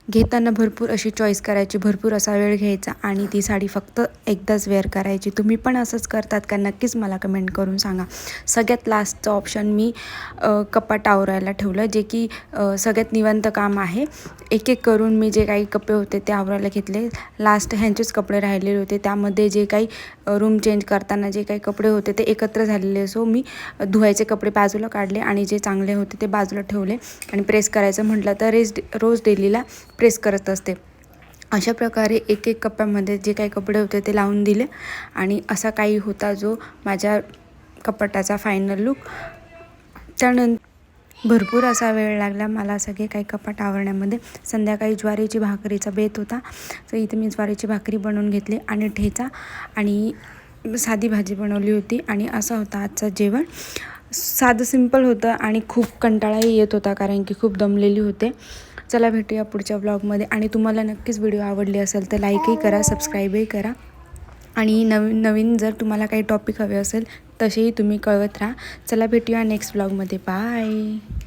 घेताना भरपूर अशी चॉईस करायची, भरपूर असा वेळ घ्यायचा आणि ती साडी फक्त एकदाच वेअर करायची. तुम्ही पण असंच करतात का? नक्कीच मला कमेंट करून सांगा. सगळ्यात लास्टचं ऑप्शन मी कपाट आवरायला ठेवलं, जे की सगळ्यात निवांत काम आहे. एक एक करून मी जे काही कपडे होते ते आवरायला घेतले. लास्ट ह्यांचेच कपडे राहिलेले होते, त्यामध्ये जे काही रूम चेंज करताना जे काही कपडे होते ते एकत्र झालेले. सो मी धुवायचे कपडे बाजूला काढले आणि जे चांगले होते ते बाजूला ठेवले. आणि प्रेस करायचं म्हटलं तर रोज डेलीला प्रेस करत असते. अशा प्रकारे एक एक कप्प्यामध्ये जे काही कपडे होते ते लावून दिले आणि असा काही होता जो माझ्या कपाटाचा फायनल लुक. त्यानंतर भरपूर असा वेळ लागला मला सगळे काही कपाट आवरण्यामध्ये. संध्याकाळी ज्वारीची भाकरीचा बेत होता, तर इथे मी ज्वारीची भाकरी बनवून घेतली आणि ठेचा आणि साधी भाजी बनवली होती. आणि असं होतं आजचं जेवण. साधं सिंपल होतं आणि खूप कंटाळाही येत होता, कारण की खूप दमलेली होते. चला भेटूया पुढच्या ब्लॉगमध्ये. आणि तुम्हाला नक्कीच व्हिडिओ आवडली असेल तर लाईकही करा, सबस्क्राईबही करा. आणि नवीन जर तुम्हाला काही टॉपिक हवे असेल तसेही तुम्ही कळवत राहा. चला भेटूया नेक्स्ट ब्लॉगमध्ये. बाय.